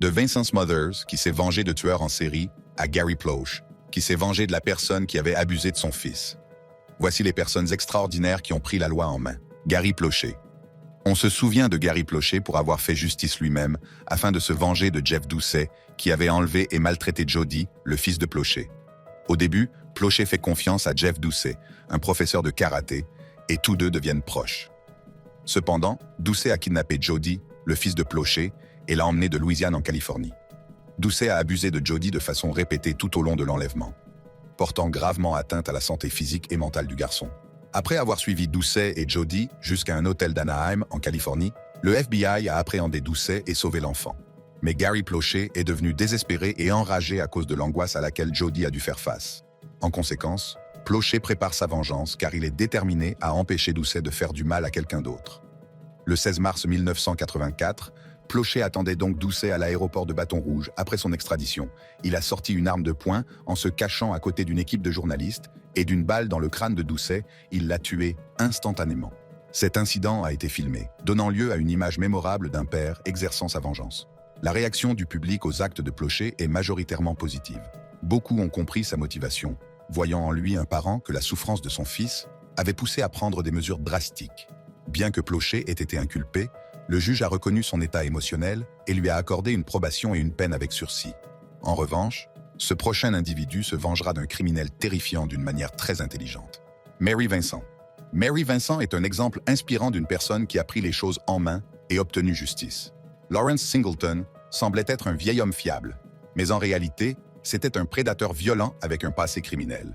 De Vincent Smothers, qui s'est vengé de tueurs en série, à Gary Ploche, qui s'est vengé de la personne qui avait abusé de son fils. Voici les personnes extraordinaires qui ont pris la loi en main. Gary Ploché. On se souvient de Gary Ploché pour avoir fait justice lui-même afin de se venger de Jeff Doucet, qui avait enlevé et maltraité Jody, le fils de Ploché. Au début, Ploché fait confiance à Jeff Doucet, un professeur de karaté, et tous deux deviennent proches. Cependant, Doucet a kidnappé Jody, le fils de Ploché, et l'a emmené de Louisiane en Californie. Doucet a abusé de Jody de façon répétée tout au long de l'enlèvement, portant gravement atteinte à la santé physique et mentale du garçon. Après avoir suivi Doucet et Jody jusqu'à un hôtel d'Anaheim, en Californie, le FBI a appréhendé Doucet et sauvé l'enfant. Mais Gary Ploché est devenu désespéré et enragé à cause de l'angoisse à laquelle Jody a dû faire face. En conséquence, Ploché prépare sa vengeance car il est déterminé à empêcher Doucet de faire du mal à quelqu'un d'autre. Le 16 mars 1984, Ploché attendait donc Doucet à l'aéroport de Baton Rouge après son extradition. Il a sorti une arme de poing en se cachant à côté d'une équipe de journalistes et d'une balle dans le crâne de Doucet, il l'a tué instantanément. Cet incident a été filmé, donnant lieu à une image mémorable d'un père exerçant sa vengeance. La réaction du public aux actes de Ploché est majoritairement positive. Beaucoup ont compris sa motivation, voyant en lui un parent que la souffrance de son fils avait poussé à prendre des mesures drastiques. Bien que Ploché ait été inculpé, le juge a reconnu son état émotionnel et lui a accordé une probation et une peine avec sursis. En revanche, ce prochain individu se vengera d'un criminel terrifiant d'une manière très intelligente. Mary Vincent. Mary Vincent est un exemple inspirant d'une personne qui a pris les choses en main et obtenu justice. Lawrence Singleton semblait être un vieil homme fiable, mais en réalité, c'était un prédateur violent avec un passé criminel.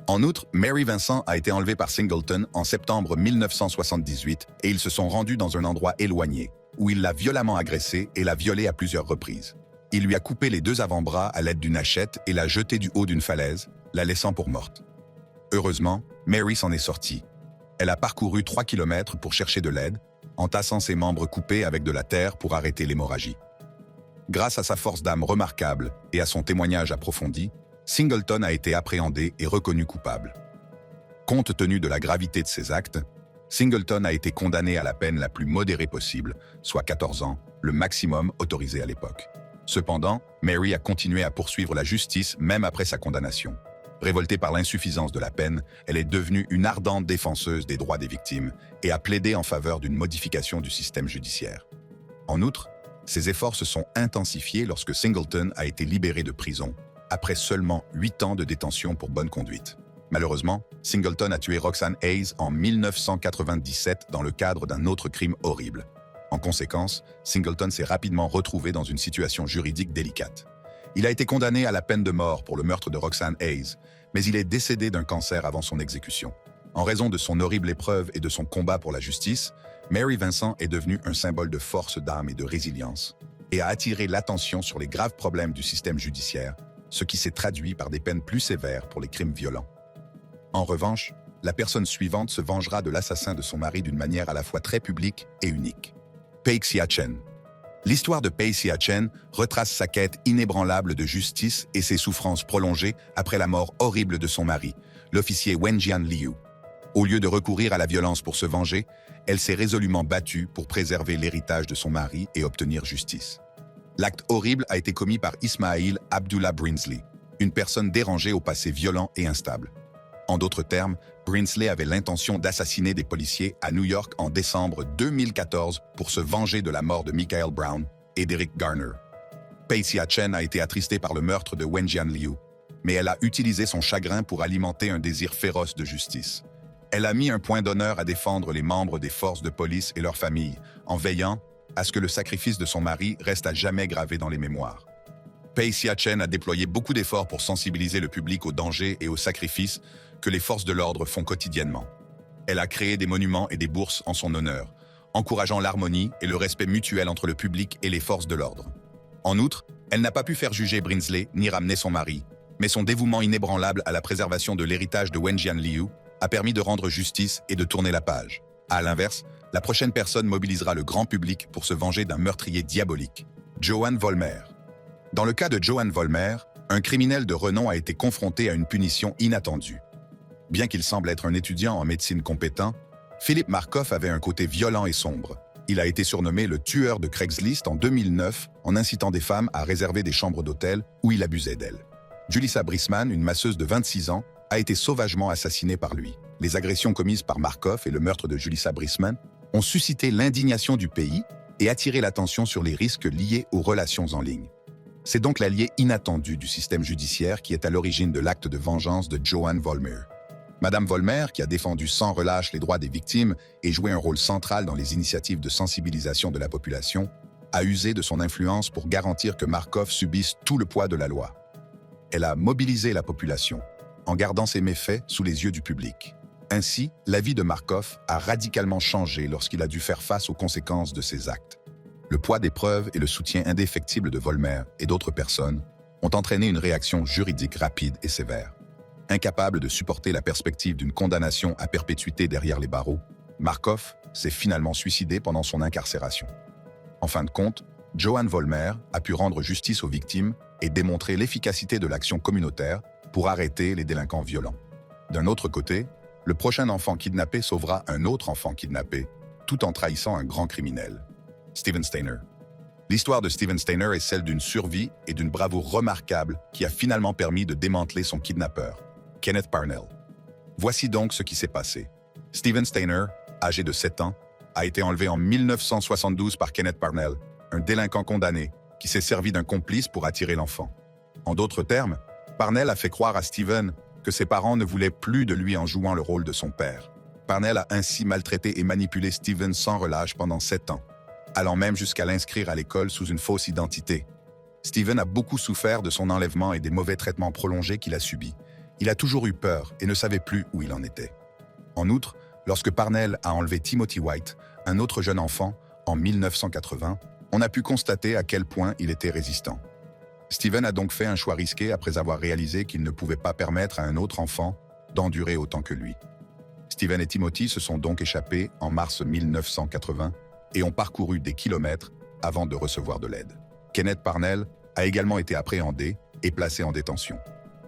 En outre, Mary Vincent a été enlevée par Singleton en septembre 1978 et ils se sont rendus dans un endroit éloigné, où il l'a violemment agressée et l'a violée à plusieurs reprises. Il lui a coupé les 2 avant-bras à l'aide d'une hachette et l'a jetée du haut d'une falaise, la laissant pour morte. Heureusement, Mary s'en est sortie. Elle a parcouru 3 kilomètres pour chercher de l'aide, entassant ses membres coupés avec de la terre pour arrêter l'hémorragie. Grâce à sa force d'âme remarquable et à son témoignage approfondi, Singleton a été appréhendé et reconnu coupable. Compte tenu de la gravité de ses actes, Singleton a été condamné à la peine la plus modérée possible, soit 14 ans, le maximum autorisé à l'époque. Cependant, Mary a continué à poursuivre la justice même après sa condamnation. Révoltée par l'insuffisance de la peine, elle est devenue une ardente défenseuse des droits des victimes et a plaidé en faveur d'une modification du système judiciaire. En outre, ses efforts se sont intensifiés lorsque Singleton a été libéré de prison, après seulement 8 ans de détention pour bonne conduite. Malheureusement, Singleton a tué Roxanne Hayes en 1997 dans le cadre d'un autre crime horrible. En conséquence, Singleton s'est rapidement retrouvé dans une situation juridique délicate. Il a été condamné à la peine de mort pour le meurtre de Roxanne Hayes, mais il est décédé d'un cancer avant son exécution. En raison de son horrible épreuve et de son combat pour la justice, Mary Vincent est devenue un symbole de force d'âme et de résilience, et a attiré l'attention sur les graves problèmes du système judiciaire, ce qui s'est traduit par des peines plus sévères pour les crimes violents. En revanche, la personne suivante se vengera de l'assassin de son mari d'une manière à la fois très publique et unique. Pei Xia-Chen. L'histoire de Pei Xia-Chen retrace sa quête inébranlable de justice et ses souffrances prolongées après la mort horrible de son mari, l'officier Wenjian Liu. Au lieu de recourir à la violence pour se venger, elle s'est résolument battue pour préserver l'héritage de son mari et obtenir justice. L'acte horrible a été commis par Ismail Abdullah Brinsley, une personne dérangée au passé violent et instable. En d'autres termes, Brinsley avait l'intention d'assassiner des policiers à New York en décembre 2014 pour se venger de la mort de Michael Brown et d'Eric Garner. Pei Xia-Chen a été attristée par le meurtre de Wenjian Liu, mais elle a utilisé son chagrin pour alimenter un désir féroce de justice. Elle a mis un point d'honneur à défendre les membres des forces de police et leurs familles, en veillant à ce que le sacrifice de son mari reste à jamais gravé dans les mémoires. Pei Xia-Chen a déployé beaucoup d'efforts pour sensibiliser le public aux dangers et aux sacrifices que les forces de l'ordre font quotidiennement. Elle a créé des monuments et des bourses en son honneur, encourageant l'harmonie et le respect mutuel entre le public et les forces de l'ordre. En outre, elle n'a pas pu faire juger Brinsley ni ramener son mari, mais son dévouement inébranlable à la préservation de l'héritage de Wenjian Liu a permis de rendre justice et de tourner la page. À l'inverse, la prochaine personne mobilisera le grand public pour se venger d'un meurtrier diabolique, Johann Vollmer. Dans le cas de Johann Vollmer, un criminel de renom a été confronté à une punition inattendue. Bien qu'il semble être un étudiant en médecine compétent, Philippe Markoff avait un côté violent et sombre. Il a été surnommé le tueur de Craigslist en 2009 en incitant des femmes à réserver des chambres d'hôtel où il abusait d'elles. Julissa Brisman, une masseuse de 26 ans, a été sauvagement assassinée par lui. Les agressions commises par Markov et le meurtre de Julissa Brisman ont suscité l'indignation du pays et attiré l'attention sur les risques liés aux relations en ligne. C'est donc l'allié inattendu du système judiciaire qui est à l'origine de l'acte de vengeance de Joanne Vollmer. Madame Vollmer, qui a défendu sans relâche les droits des victimes et joué un rôle central dans les initiatives de sensibilisation de la population, a usé de son influence pour garantir que Markov subisse tout le poids de la loi. Elle a mobilisé la population, en gardant ses méfaits sous les yeux du public. Ainsi, la vie de Markov a radicalement changé lorsqu'il a dû faire face aux conséquences de ses actes. Le poids des preuves et le soutien indéfectible de Vollmer et d'autres personnes ont entraîné une réaction juridique rapide et sévère. Incapable de supporter la perspective d'une condamnation à perpétuité derrière les barreaux, Markov s'est finalement suicidé pendant son incarcération. En fin de compte, Joanne Vollmer a pu rendre justice aux victimes et démontrer l'efficacité de l'action communautaire pour arrêter les délinquants violents. D'un autre côté, le prochain enfant kidnappé sauvera un autre enfant kidnappé, tout en trahissant un grand criminel. Steven Steiner. L'histoire de Steven Steiner est celle d'une survie et d'une bravoure remarquable qui a finalement permis de démanteler son kidnappeur, Kenneth Parnell. Voici donc ce qui s'est passé. Steven Steiner, âgé de 7 ans, a été enlevé en 1972 par Kenneth Parnell, un délinquant condamné qui s'est servi d'un complice pour attirer l'enfant. En d'autres termes, Parnell a fait croire à Steven que ses parents ne voulaient plus de lui en jouant le rôle de son père. Parnell a ainsi maltraité et manipulé Steven sans relâche pendant 7 ans, allant même jusqu'à l'inscrire à l'école sous une fausse identité. Steven a beaucoup souffert de son enlèvement et des mauvais traitements prolongés qu'il a subis. Il a toujours eu peur et ne savait plus où il en était. En outre, lorsque Parnell a enlevé Timothy White, un autre jeune enfant, en 1980, on a pu constater à quel point il était résistant. Steven a donc fait un choix risqué après avoir réalisé qu'il ne pouvait pas permettre à un autre enfant d'endurer autant que lui. Steven et Timothy se sont donc échappés en mars 1980 et ont parcouru des kilomètres avant de recevoir de l'aide. Kenneth Parnell a également été appréhendé et placé en détention.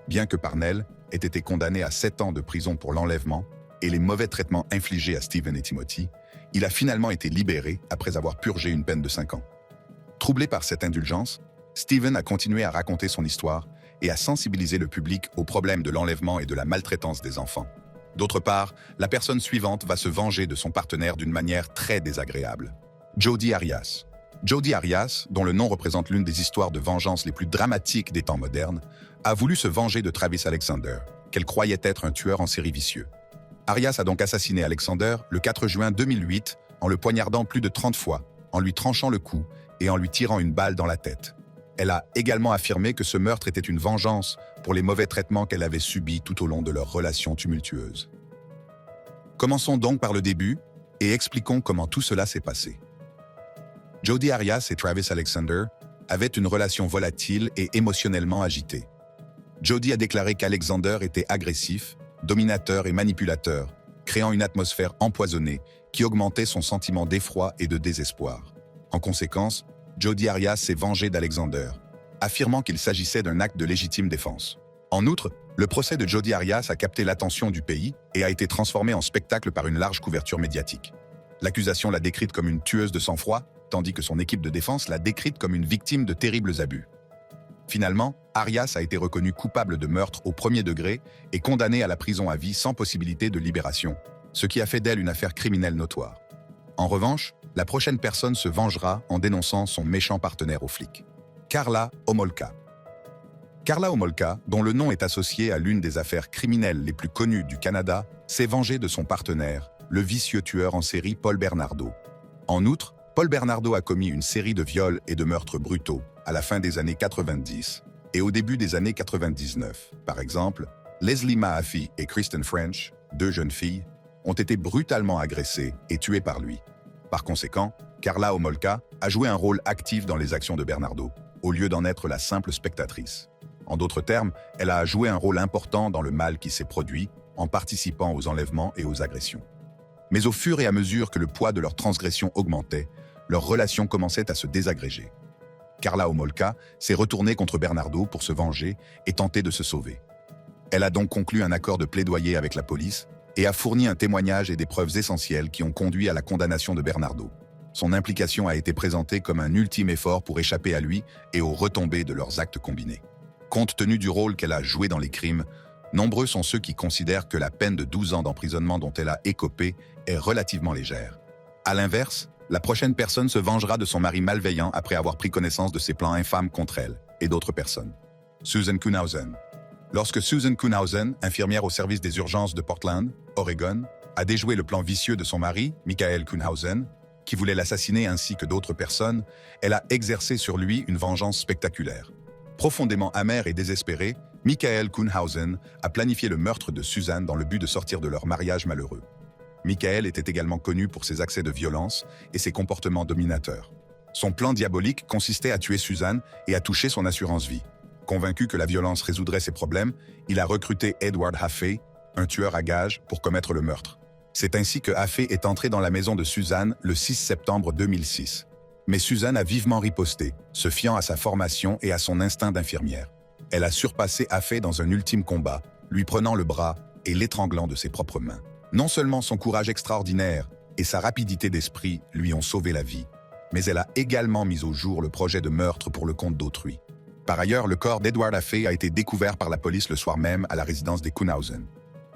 Bien que Parnell ait été condamné à 7 ans de prison pour l'enlèvement et les mauvais traitements infligés à Steven et Timothy, il a finalement été libéré après avoir purgé une peine de 5 ans. Troublé par cette indulgence, Steven a continué à raconter son histoire et à sensibiliser le public aux problèmes de l'enlèvement et de la maltraitance des enfants. D'autre part, la personne suivante va se venger de son partenaire d'une manière très désagréable. Jodi Arias. Jodi Arias, dont le nom représente l'une des histoires de vengeance les plus dramatiques des temps modernes, a voulu se venger de Travis Alexander, qu'elle croyait être un tueur en série vicieux. Arias a donc assassiné Alexander le 4 juin 2008 en le poignardant plus de 30 fois, en lui tranchant le cou et en lui tirant une balle dans la tête. Elle a également affirmé que ce meurtre était une vengeance pour les mauvais traitements qu'elle avait subis tout au long de leur relation tumultueuse. Commençons donc par le début et expliquons comment tout cela s'est passé. Jodi Arias et Travis Alexander avaient une relation volatile et émotionnellement agitée. Jodi a déclaré qu'Alexander était agressif, dominateur et manipulateur, créant une atmosphère empoisonnée qui augmentait son sentiment d'effroi et de désespoir. En conséquence, Jodi Arias s'est vengé d'Alexander, affirmant qu'il s'agissait d'un acte de légitime défense. En outre, le procès de Jodi Arias a capté l'attention du pays et a été transformé en spectacle par une large couverture médiatique. L'accusation l'a décrite comme une tueuse de sang-froid, tandis que son équipe de défense l'a décrite comme une victime de terribles abus. Finalement, Arias a été reconnu coupable de meurtre au premier degré et condamné à la prison à vie sans possibilité de libération, ce qui a fait d'elle une affaire criminelle notoire. En revanche, la prochaine personne se vengera en dénonçant son méchant partenaire aux flics. Karla Homolka. Karla Homolka, dont le nom est associé à l'une des affaires criminelles les plus connues du Canada, s'est vengée de son partenaire, le vicieux tueur en série Paul Bernardo. En outre, Paul Bernardo a commis une série de viols et de meurtres brutaux à la fin des années 90 et au début des années 99. Par exemple, Leslie Mahaffey et Kristen French, 2 jeunes filles, ont été brutalement agressées et tuées par lui. Par conséquent, Karla Homolka a joué un rôle actif dans les actions de Bernardo, au lieu d'en être la simple spectatrice. En d'autres termes, elle a joué un rôle important dans le mal qui s'est produit en participant aux enlèvements et aux agressions. Mais au fur et à mesure que le poids de leurs transgressions augmentait, leurs relations commençaient à se désagréger. Karla Homolka s'est retournée contre Bernardo pour se venger et tenter de se sauver. Elle a donc conclu un accord de plaidoyer avec la police et a fourni un témoignage et des preuves essentielles qui ont conduit à la condamnation de Bernardo. Son implication a été présentée comme un ultime effort pour échapper à lui et aux retombées de leurs actes combinés. Compte tenu du rôle qu'elle a joué dans les crimes, nombreux sont ceux qui considèrent que la peine de 12 ans d'emprisonnement dont elle a écopé est relativement légère. À l'inverse, la prochaine personne se vengera de son mari malveillant après avoir pris connaissance de ses plans infâmes contre elle et d'autres personnes. Susan Kuhnhausen. Lorsque Susan Kuhnhausen, infirmière au service des urgences de Portland, Oregon, a déjoué le plan vicieux de son mari, Michael Kuhnhausen, qui voulait l'assassiner ainsi que d'autres personnes, elle a exercé sur lui une vengeance spectaculaire. Profondément amer et désespéré, Michael Kuhnhausen a planifié le meurtre de Susan dans le but de sortir de leur mariage malheureux. Michael était également connu pour ses accès de violence et ses comportements dominateurs. Son plan diabolique consistait à tuer Susan et à toucher son assurance-vie. Convaincu que la violence résoudrait ses problèmes, il a recruté Edward Haffey, un tueur à gages, pour commettre le meurtre. C'est ainsi que Haffey est entré dans la maison de Susan le 6 septembre 2006. Mais Susan a vivement riposté, se fiant à sa formation et à son instinct d'infirmière. Elle a surpassé Haffey dans un ultime combat, lui prenant le bras et l'étranglant de ses propres mains. Non seulement son courage extraordinaire et sa rapidité d'esprit lui ont sauvé la vie, mais elle a également mis au jour le projet de meurtre pour le compte d'autrui. Par ailleurs, le corps d'Edward Haffey a été découvert par la police le soir même à la résidence des Kuhnhausen.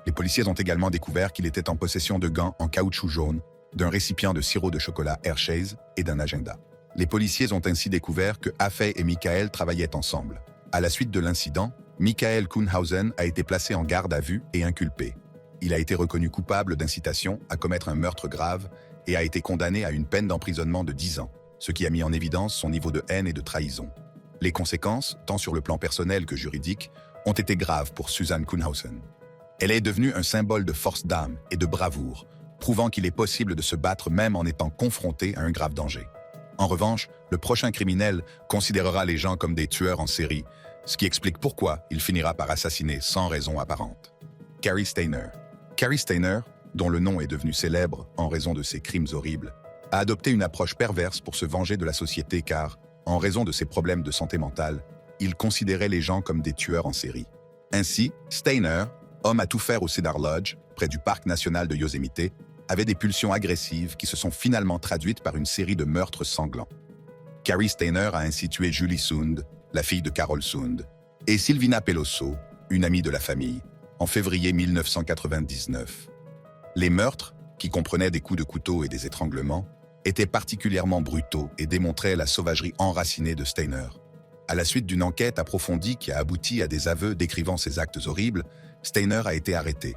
Les policiers ont également découvert qu'il était en possession de gants en caoutchouc jaune, d'un récipient de sirop de chocolat Hershey's et d'un agenda. Les policiers ont ainsi découvert que Haffey et Michael travaillaient ensemble. À la suite de l'incident, Michael Kuhnhausen a été placé en garde à vue et inculpé. Il a été reconnu coupable d'incitation à commettre un meurtre grave et a été condamné à une peine d'emprisonnement de 10 ans, ce qui a mis en évidence son niveau de haine et de trahison. Les conséquences, tant sur le plan personnel que juridique, ont été graves pour Susan Kuhnhausen. Elle est devenue un symbole de force d'âme et de bravoure, prouvant qu'il est possible de se battre même en étant confronté à un grave danger. En revanche, le prochain criminel considérera les gens comme des tueurs en série, ce qui explique pourquoi il finira par assassiner sans raison apparente. Cary Stayner. Cary Stayner, dont le nom est devenu célèbre en raison de ses crimes horribles, a adopté une approche perverse pour se venger de la société car, en raison de ses problèmes de santé mentale, il considérait les gens comme des tueurs en série. Ainsi, Stayner, homme à tout faire au Cedar Lodge, près du parc national de Yosemite, avait des pulsions agressives qui se sont finalement traduites par une série de meurtres sanglants. Cary Stayner a ainsi tué Julie Sund, la fille de Carol Sund, et Silvina Pelosso, une amie de la famille, en février 1999. Les meurtres, qui comprenaient des coups de couteau et des étranglements, étaient particulièrement brutaux et démontraient la sauvagerie enracinée de Stayner. À la suite d'une enquête approfondie qui a abouti à des aveux décrivant ces actes horribles, Stayner a été arrêté.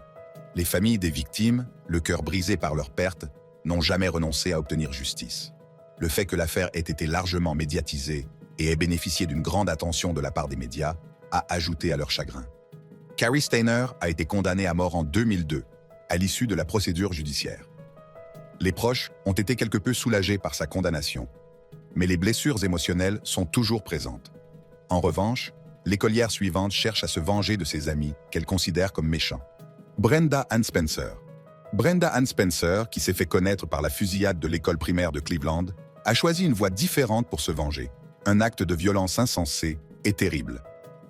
Les familles des victimes, le cœur brisé par leur perte, n'ont jamais renoncé à obtenir justice. Le fait que l'affaire ait été largement médiatisée et ait bénéficié d'une grande attention de la part des médias a ajouté à leur chagrin. Cary Stayner a été condamné à mort en 2002, à l'issue de la procédure judiciaire. Les proches ont été quelque peu soulagés par sa condamnation, mais les blessures émotionnelles sont toujours présentes. En revanche, l'écolière suivante cherche à se venger de ses amis qu'elle considère comme méchants. Brenda Ann Spencer. Brenda Ann Spencer, qui s'est fait connaître par la fusillade de l'école primaire de Cleveland, a choisi une voie différente pour se venger. Un acte de violence insensé et terrible.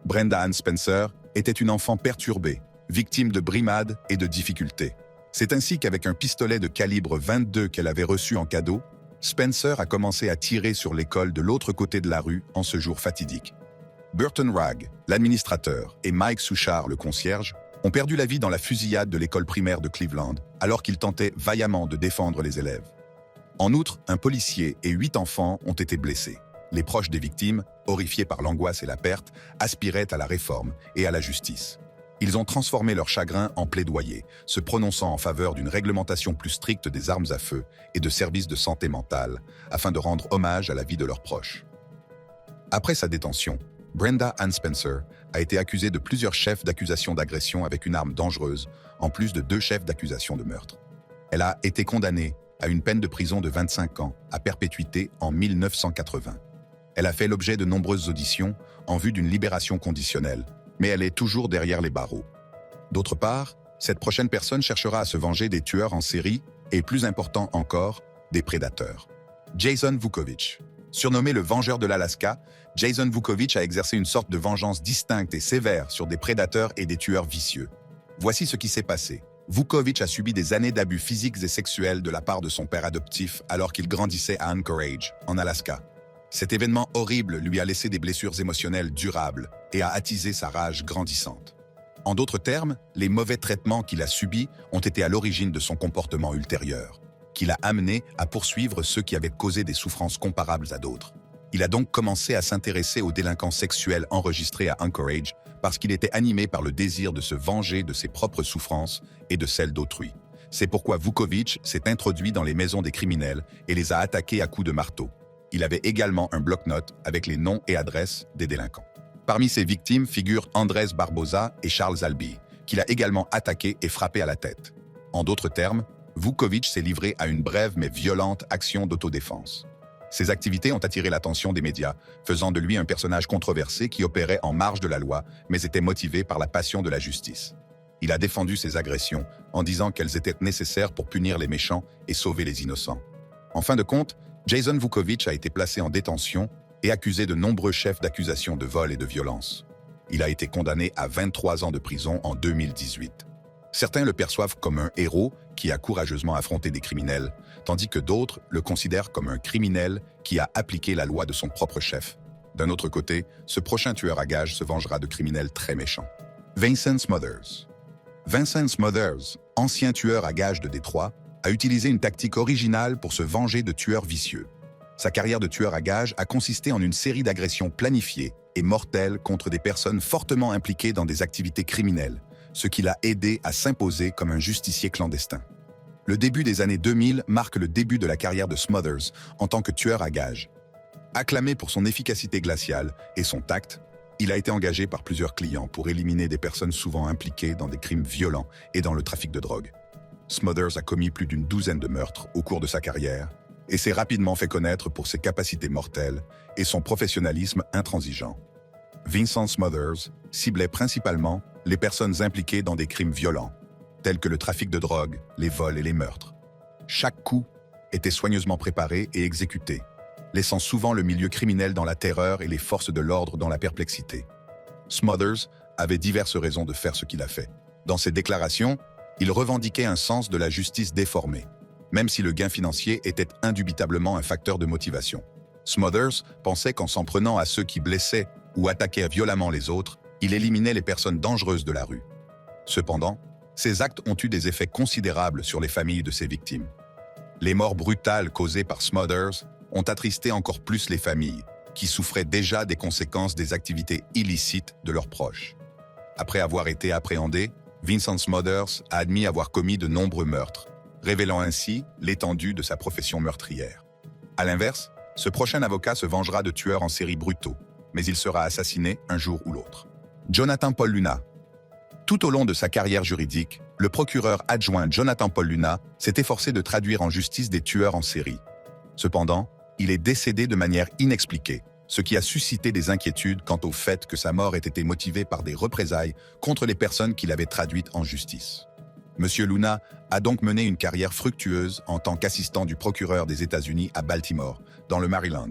Brenda Ann Spencer était une enfant perturbée, victime de brimades et de difficultés. C'est ainsi qu'avec un pistolet de calibre 22 qu'elle avait reçu en cadeau, Spencer a commencé à tirer sur l'école de l'autre côté de la rue en ce jour fatidique. Burton Ragg, l'administrateur, et Mike Souchard, le concierge, ont perdu la vie dans la fusillade de l'école primaire de Cleveland alors qu'ils tentaient vaillamment de défendre les élèves. En outre, un policier et 8 enfants ont été blessés. Les proches des victimes, horrifiés par l'angoisse et la perte, aspiraient à la réforme et à la justice. Ils ont transformé leur chagrin en plaidoyer, se prononçant en faveur d'une réglementation plus stricte des armes à feu et de services de santé mentale, afin de rendre hommage à la vie de leurs proches. Après sa détention, Brenda Ann Spencer a été accusée de plusieurs chefs d'accusation d'agression avec une arme dangereuse, en plus de 2 chefs d'accusation de meurtre. Elle a été condamnée à une peine de prison de 25 ans, à perpétuité en 1980. Elle a fait l'objet de nombreuses auditions en vue d'une libération conditionnelle, mais elle est toujours derrière les barreaux. D'autre part, cette prochaine personne cherchera à se venger des tueurs en série et, plus important encore, des prédateurs. Jason Vukovich. Surnommé le Vengeur de l'Alaska, Jason Vukovich a exercé une sorte de vengeance distincte et sévère sur des prédateurs et des tueurs vicieux. Voici ce qui s'est passé. Vukovic a subi des années d'abus physiques et sexuels de la part de son père adoptif alors qu'il grandissait à Anchorage, en Alaska. Cet événement horrible lui a laissé des blessures émotionnelles durables et a attisé sa rage grandissante. En d'autres termes, les mauvais traitements qu'il a subis ont été à l'origine de son comportement ultérieur, qui l'a amené à poursuivre ceux qui avaient causé des souffrances comparables à d'autres. Il a donc commencé à s'intéresser aux délinquants sexuels enregistrés à Anchorage parce qu'il était animé par le désir de se venger de ses propres souffrances et de celles d'autrui. C'est pourquoi Vukovic s'est introduit dans les maisons des criminels et les a attaqués à coups de marteau. Il avait également un bloc-notes avec les noms et adresses des délinquants. Parmi ses victimes figurent Andrés Barbosa et Charles Albi, qu'il a également attaqué et frappé à la tête. En d'autres termes, Vukovic s'est livré à une brève mais violente action d'autodéfense. Ses activités ont attiré l'attention des médias, faisant de lui un personnage controversé qui opérait en marge de la loi, mais était motivé par la passion de la justice. Il a défendu ses agressions en disant qu'elles étaient nécessaires pour punir les méchants et sauver les innocents. En fin de compte, Jason Vukovic a été placé en détention et accusé de nombreux chefs d'accusation de vol et de violence. Il a été condamné à 23 ans de prison en 2018. Certains le perçoivent comme un héros qui a courageusement affronté des criminels, tandis que d'autres le considèrent comme un criminel qui a appliqué la loi de son propre chef. D'un autre côté, ce prochain tueur à gages se vengera de criminels très méchants. Vincent Smothers. Vincent Smothers, ancien tueur à gages de Détroit, a utilisé une tactique originale pour se venger de tueurs vicieux. Sa carrière de tueur à gages a consisté en une série d'agressions planifiées et mortelles contre des personnes fortement impliquées dans des activités criminelles, ce qui l'a aidé à s'imposer comme un justicier clandestin. Le début des années 2000 marque le début de la carrière de Smothers en tant que tueur à gages. Acclamé pour son efficacité glaciale et son tact, il a été engagé par plusieurs clients pour éliminer des personnes souvent impliquées dans des crimes violents et dans le trafic de drogue. Smothers a commis plus d'une douzaine de meurtres au cours de sa carrière et s'est rapidement fait connaître pour ses capacités mortelles et son professionnalisme intransigeant. Vincent Smothers ciblait principalement les personnes impliquées dans des crimes violents, tels que le trafic de drogue, les vols et les meurtres. Chaque coup était soigneusement préparé et exécuté, laissant souvent le milieu criminel dans la terreur et les forces de l'ordre dans la perplexité. Smothers avait diverses raisons de faire ce qu'il a fait. Dans ses déclarations, il revendiquait un sens de la justice déformé, même si le gain financier était indubitablement un facteur de motivation. Smothers pensait qu'en s'en prenant à ceux qui blessaient ou attaquaient violemment les autres, il éliminait les personnes dangereuses de la rue. Cependant, ces actes ont eu des effets considérables sur les familles de ses victimes. Les morts brutales causées par Smothers ont attristé encore plus les familles, qui souffraient déjà des conséquences des activités illicites de leurs proches. Après avoir été appréhendé, Vincent Smothers a admis avoir commis de nombreux meurtres, révélant ainsi l'étendue de sa profession meurtrière. À l'inverse, ce prochain avocat se vengera de tueurs en série brutaux, mais il sera assassiné un jour ou l'autre. Jonathan Paul Luna. Tout au long de sa carrière juridique, le procureur adjoint Jonathan Paul Luna s'est efforcé de traduire en justice des tueurs en série. Cependant, il est décédé de manière inexpliquée, ce qui a suscité des inquiétudes quant au fait que sa mort ait été motivée par des représailles contre les personnes qu'il avait traduites en justice. Monsieur Luna a donc mené une carrière fructueuse en tant qu'assistant du procureur des États-Unis à Baltimore, dans le Maryland.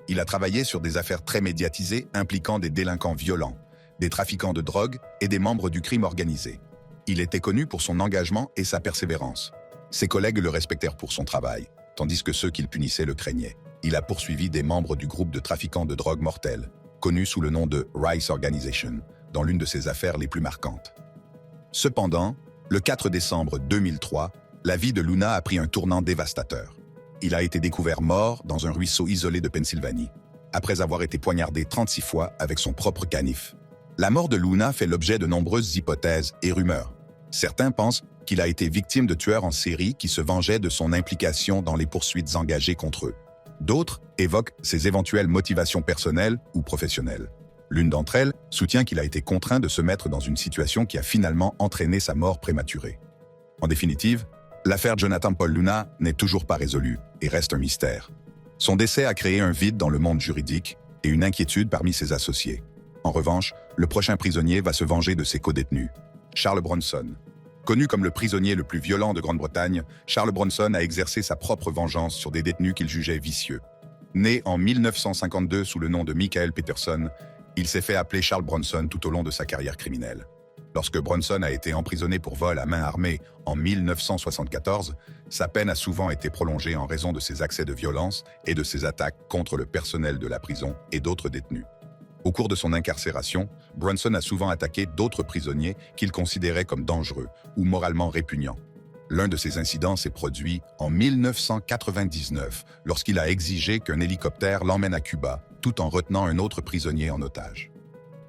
Il a travaillé sur des affaires très médiatisées impliquant des délinquants violents, des trafiquants de drogue et des membres du crime organisé. Il était connu pour son engagement et sa persévérance. Ses collègues le respectèrent pour son travail, tandis que ceux qu'il punissait le craignaient. Il a poursuivi des membres du groupe de trafiquants de drogue mortels, connu sous le nom de Rice Organization, dans l'une de ses affaires les plus marquantes. Cependant, le 4 décembre 2003, la vie de Luna a pris un tournant dévastateur. Il a été découvert mort dans un ruisseau isolé de Pennsylvanie, après avoir été poignardé 36 fois avec son propre canif. La mort de Luna fait l'objet de nombreuses hypothèses et rumeurs. Certains pensent qu'il a été victime de tueurs en série qui se vengeaient de son implication dans les poursuites engagées contre eux. D'autres évoquent ses éventuelles motivations personnelles ou professionnelles. L'une d'entre elles soutient qu'il a été contraint de se mettre dans une situation qui a finalement entraîné sa mort prématurée. En définitive, l'affaire Jonathan Paul Luna n'est toujours pas résolue et reste un mystère. Son décès a créé un vide dans le monde juridique et une inquiétude parmi ses associés. En revanche, le prochain prisonnier va se venger de ses codétenus, Charles Bronson. Connu comme le prisonnier le plus violent de Grande-Bretagne, Charles Bronson a exercé sa propre vengeance sur des détenus qu'il jugeait vicieux. Né en 1952 sous le nom de Michael Peterson, il s'est fait appeler Charles Bronson tout au long de sa carrière criminelle. Lorsque Bronson a été emprisonné pour vol à main armée en 1974, sa peine a souvent été prolongée en raison de ses accès de violence et de ses attaques contre le personnel de la prison et d'autres détenus. Au cours de son incarcération, Bronson a souvent attaqué d'autres prisonniers qu'il considérait comme dangereux ou moralement répugnants. L'un de ces incidents s'est produit en 1999, lorsqu'il a exigé qu'un hélicoptère l'emmène à Cuba, tout en retenant un autre prisonnier en otage.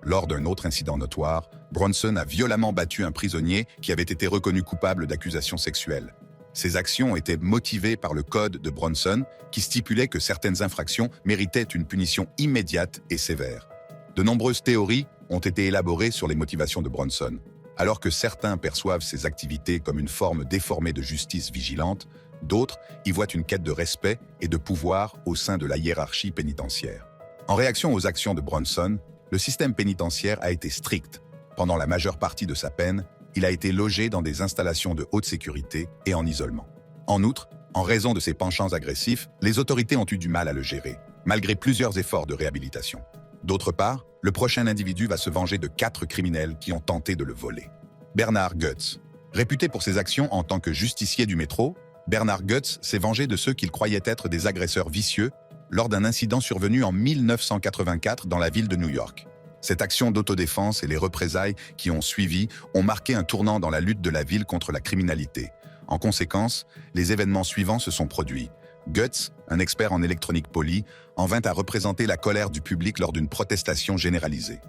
Lors d'un autre incident notoire, Bronson a violemment battu un prisonnier qui avait été reconnu coupable d'accusations sexuelles. Ces actions étaient motivées par le code de Bronson, qui stipulait que certaines infractions méritaient une punition immédiate et sévère. De nombreuses théories ont été élaborées sur les motivations de Bronson. Alors que certains perçoivent ces activités comme une forme déformée de justice vigilante, d'autres y voient une quête de respect et de pouvoir au sein de la hiérarchie pénitentiaire. En réaction aux actions de Bronson, le système pénitentiaire a été strict. Pendant la majeure partie de sa peine, il a été logé dans des installations de haute sécurité et en isolement. En outre, en raison de ses penchants agressifs, les autorités ont eu du mal à le gérer, malgré plusieurs efforts de réhabilitation. D'autre part, le prochain individu va se venger de 4 criminels qui ont tenté de le voler. Bernard Goetz. Réputé pour ses actions en tant que justicier du métro, Bernard Goetz s'est vengé de ceux qu'il croyait être des agresseurs vicieux lors d'un incident survenu en 1984 dans la ville de New York. Cette action d'autodéfense et les représailles qui ont suivi ont marqué un tournant dans la lutte de la ville contre la criminalité. En conséquence, les événements suivants se sont produits. Goetz, un expert en électronique polie, en vint à représenter la colère du public lors d'une protestation généralisée.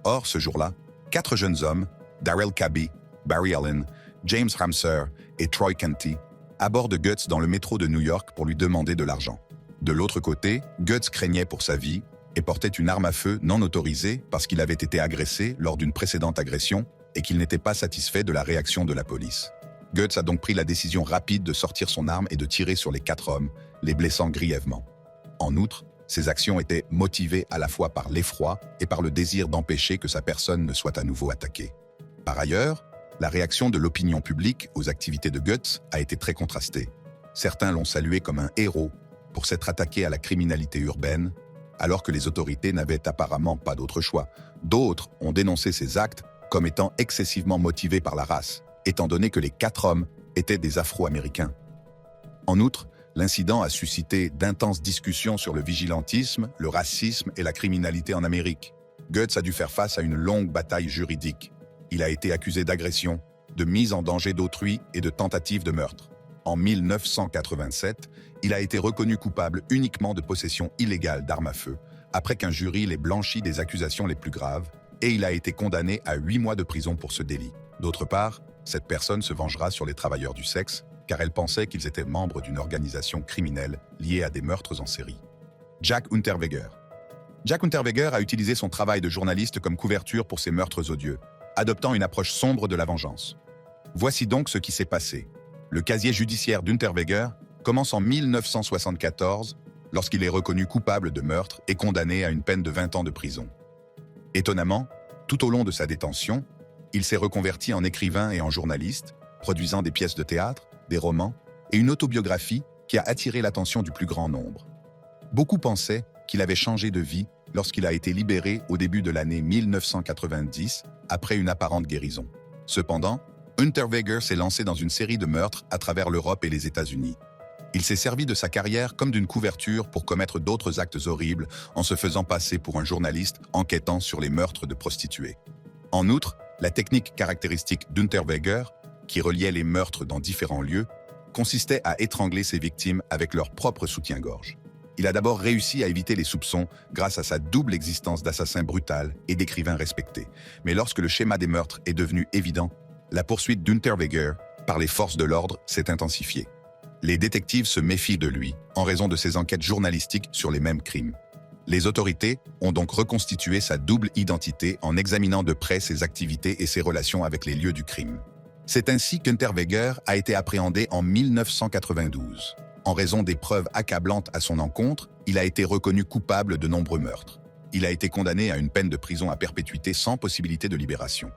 Or, ce jour-là, 4 jeunes hommes, Darrell Cabby, Barry Allen, James Ramser et Troy Canty, abordent Goetz dans le métro de New York pour lui demander de l'argent. De l'autre côté, Goetz craignait pour sa vie et portait une arme à feu non autorisée parce qu'il avait été agressé lors d'une précédente agression et qu'il n'était pas satisfait de la réaction de la police. Goetz a donc pris la décision rapide de sortir son arme et de tirer sur les 4 hommes, les blessant grièvement. En outre, ses actions étaient motivées à la fois par l'effroi et par le désir d'empêcher que sa personne ne soit à nouveau attaquée. Par ailleurs, la réaction de l'opinion publique aux activités de Goetz a été très contrastée. Certains l'ont salué comme un héros pour s'être attaqué à la criminalité urbaine, alors que les autorités n'avaient apparemment pas d'autre choix. D'autres ont dénoncé ces actes comme étant excessivement motivés par la race, étant donné que les 4 hommes étaient des Afro-Américains. En outre, l'incident a suscité d'intenses discussions sur le vigilantisme, le racisme et la criminalité en Amérique. Goetz a dû faire face à une longue bataille juridique. Il a été accusé d'agression, de mise en danger d'autrui et de tentative de meurtre. En 1987, il a été reconnu coupable uniquement de possession illégale d'armes à feu, après qu'un jury l'ait blanchi des accusations les plus graves, et il a été condamné à 8 mois de prison pour ce délit. D'autre part, cette personne se vengera sur les travailleurs du sexe, car elle pensait qu'ils étaient membres d'une organisation criminelle liée à des meurtres en série. Jack Unterweger. Jack Unterweger a utilisé son travail de journaliste comme couverture pour ses meurtres odieux, adoptant une approche sombre de la vengeance. Voici donc ce qui s'est passé. Le casier judiciaire d'Unterweger commence en 1974, lorsqu'il est reconnu coupable de meurtre et condamné à une peine de 20 ans de prison. Étonnamment, tout au long de sa détention, il s'est reconverti en écrivain et en journaliste, produisant des pièces de théâtre, des romans et une autobiographie qui a attiré l'attention du plus grand nombre. Beaucoup pensaient qu'il avait changé de vie lorsqu'il a été libéré au début de l'année 1990, après une apparente guérison. Cependant, Unterweger s'est lancé dans une série de meurtres à travers l'Europe et les États-Unis. Il s'est servi de sa carrière comme d'une couverture pour commettre d'autres actes horribles en se faisant passer pour un journaliste enquêtant sur les meurtres de prostituées. En outre, la technique caractéristique d'Unterweger, qui reliait les meurtres dans différents lieux, consistait à étrangler ses victimes avec leur propre soutien-gorge. Il a d'abord réussi à éviter les soupçons grâce à sa double existence d'assassin brutal et d'écrivain respecté. Mais lorsque le schéma des meurtres est devenu évident, la poursuite d'Unterweger par les forces de l'ordre s'est intensifiée. Les détectives se méfient de lui en raison de ses enquêtes journalistiques sur les mêmes crimes. Les autorités ont donc reconstitué sa double identité en examinant de près ses activités et ses relations avec les lieux du crime. C'est ainsi qu'Unterweger a été appréhendé en 1992. En raison des preuves accablantes à son encontre, il a été reconnu coupable de nombreux meurtres. Il a été condamné à une peine de prison à perpétuité sans possibilité de libération.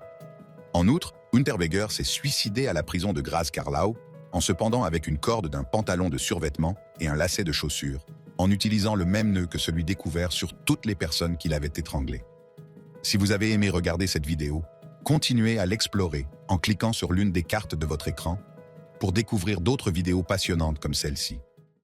En outre, Unterweger s'est suicidé à la prison de Graz-Karlau en se pendant avec une corde d'un pantalon de survêtement et un lacet de chaussures, en utilisant le même nœud que celui découvert sur toutes les personnes qu'il avait étranglées. Si vous avez aimé regarder cette vidéo, Continuez à l'explorer en cliquant sur l'une des cartes de votre écran pour découvrir d'autres vidéos passionnantes comme celle-ci.